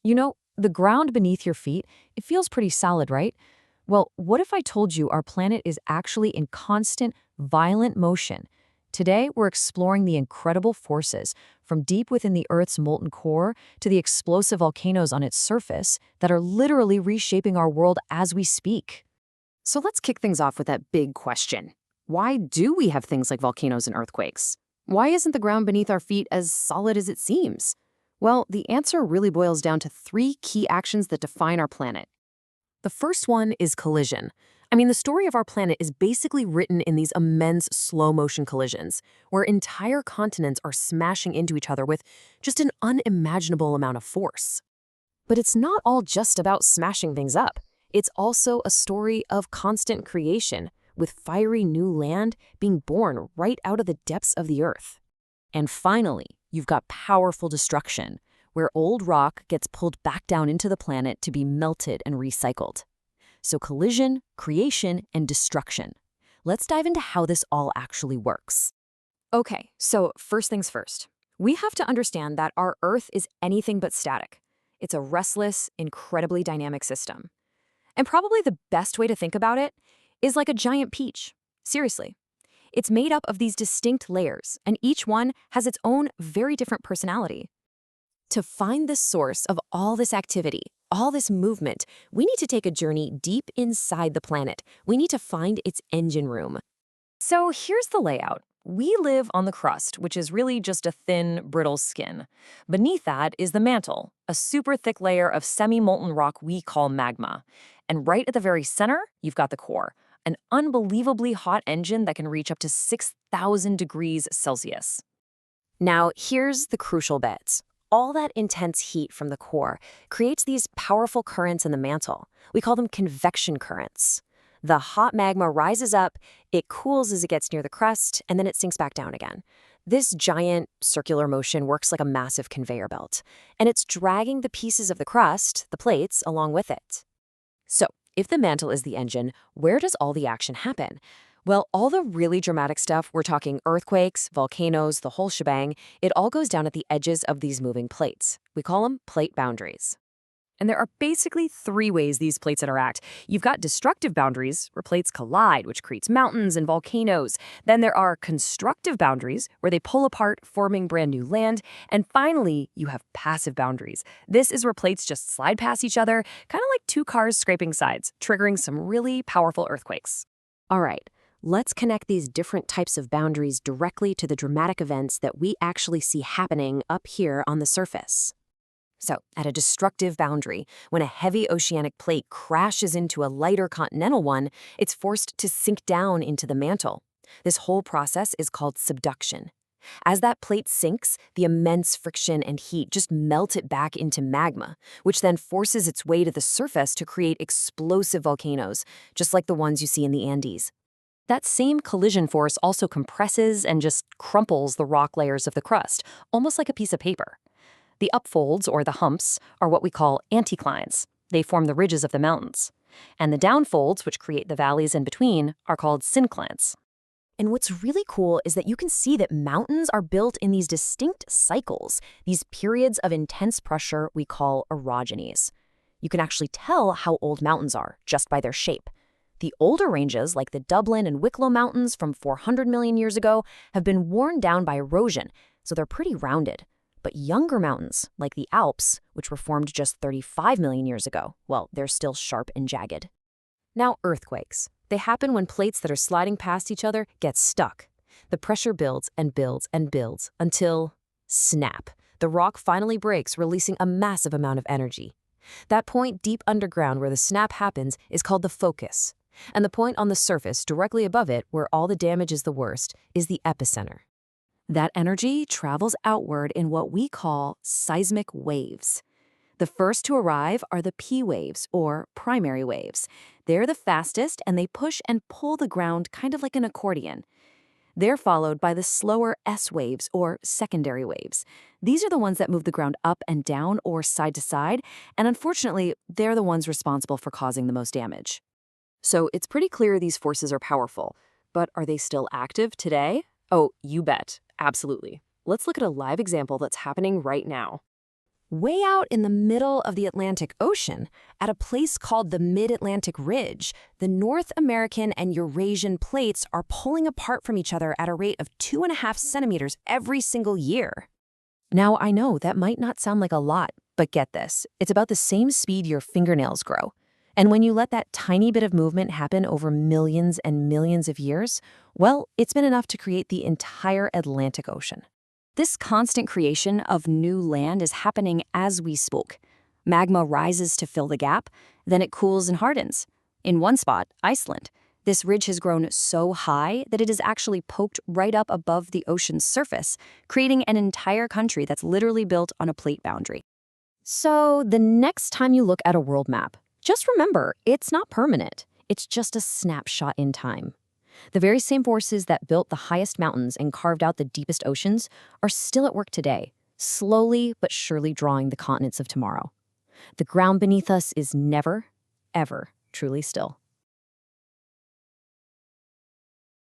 The ground beneath your feet, it feels pretty solid, right? Well, what if I told you our planet is actually in constant, violent motion? Today, we're exploring the incredible forces from deep within the Earth's molten core to the explosive volcanoes on its surface that are literally reshaping our world as we speak. So let's kick things off with that big question. Why do we have things like volcanoes and earthquakes? Why isn't the ground beneath our feet as solid as it seems? Well, the answer really boils down to three key actions that define our planet. The first one is collision. The story of our planet is basically written in these immense slow-motion collisions, where entire continents are smashing into each other with just an unimaginable amount of force. But it's not all just about smashing things up. It's also a story of constant creation, with fiery new land being born right out of the depths of the Earth. And finally, you've got powerful destruction, where old rock gets pulled back down into the planet to be melted and recycled. So collision, creation, and destruction. Let's dive into how this all actually works. Okay, so first things first. We have to understand that our Earth is anything but static. It's a restless, incredibly dynamic system. And probably the best way to think about it is like a giant peach. Seriously. It's made up of these distinct layers, and each one has its own very different personality. To find the source of all this activity, all this movement, we need to take a journey deep inside the planet. We need to find its engine room. So here's the layout. We live on the crust, which is really just a thin, brittle skin. Beneath that is the mantle, a super thick layer of semi-molten rock we call magma. And right at the very center, you've got the core, an unbelievably hot engine that can reach up to 6,000 degrees Celsius. Now, here's the crucial bits. All that intense heat from the core creates these powerful currents in the mantle. We call them convection currents. The hot magma rises up, it cools as it gets near the crust, and then it sinks back down again. This giant circular motion works like a massive conveyor belt, and it's dragging the pieces of the crust, the plates, along with it. So, if the mantle is the engine, where does all the action happen? Well, all the really dramatic stuff, we're talking earthquakes, volcanoes, the whole shebang, it all goes down at the edges of these moving plates. We call them plate boundaries. And there are basically three ways these plates interact. You've got destructive boundaries, where plates collide, which creates mountains and volcanoes. Then there are constructive boundaries, where they pull apart, forming brand new land. And finally, you have passive boundaries. This is where plates just slide past each other, kind of like two cars scraping sides, triggering some really powerful earthquakes. All right, let's connect these different types of boundaries directly to the dramatic events that we actually see happening up here on the surface. So, at a destructive boundary, when a heavy oceanic plate crashes into a lighter continental one, it's forced to sink down into the mantle. This whole process is called subduction. As that plate sinks, the immense friction and heat just melt it back into magma, which then forces its way to the surface to create explosive volcanoes, just like the ones you see in the Andes. That same collision force also compresses and just crumples the rock layers of the crust, almost like a piece of paper. The upfolds, or the humps, are what we call anticlines. They form the ridges of the mountains. And the downfolds, which create the valleys in between, are called synclines. And what's really cool is that you can see that mountains are built in these distinct cycles, these periods of intense pressure we call orogenies. You can actually tell how old mountains are just by their shape. The older ranges, like the Dublin and Wicklow Mountains from 400 million years ago, have been worn down by erosion, so they're pretty rounded. But younger mountains, like the Alps, which were formed just 35 million years ago, well, they're still sharp and jagged. Now, earthquakes. They happen when plates that are sliding past each other get stuck. The pressure builds and builds and builds until, snap, the rock finally breaks, releasing a massive amount of energy. That point deep underground where the snap happens is called the focus. And the point on the surface, directly above it, where all the damage is the worst, is the epicenter. That energy travels outward in what we call seismic waves. The first to arrive are the P waves, or primary waves. They're the fastest, and they push and pull the ground kind of like an accordion. They're followed by the slower S waves, or secondary waves. These are the ones that move the ground up and down or side to side, and unfortunately, they're the ones responsible for causing the most damage. So it's pretty clear these forces are powerful, but are they still active today? Oh, you bet. Absolutely. Let's look at a live example that's happening right now. Way out in the middle of the Atlantic Ocean, at a place called the Mid-Atlantic Ridge, the North American and Eurasian plates are pulling apart from each other at a rate of 2.5 centimeters every single year. Now, I know that might not sound like a lot, but get this. It's about the same speed your fingernails grow. And when you let that tiny bit of movement happen over millions and millions of years, well, it's been enough to create the entire Atlantic Ocean. This constant creation of new land is happening as we speak. Magma rises to fill the gap, then it cools and hardens. In one spot, Iceland, this ridge has grown so high that it is actually poked right up above the ocean's surface, creating an entire country that's literally built on a plate boundary. So the next time you look at a world map, just remember, it's not permanent. It's just a snapshot in time. The very same forces that built the highest mountains and carved out the deepest oceans are still at work today, slowly but surely drawing the continents of tomorrow. The ground beneath us is never, ever truly still.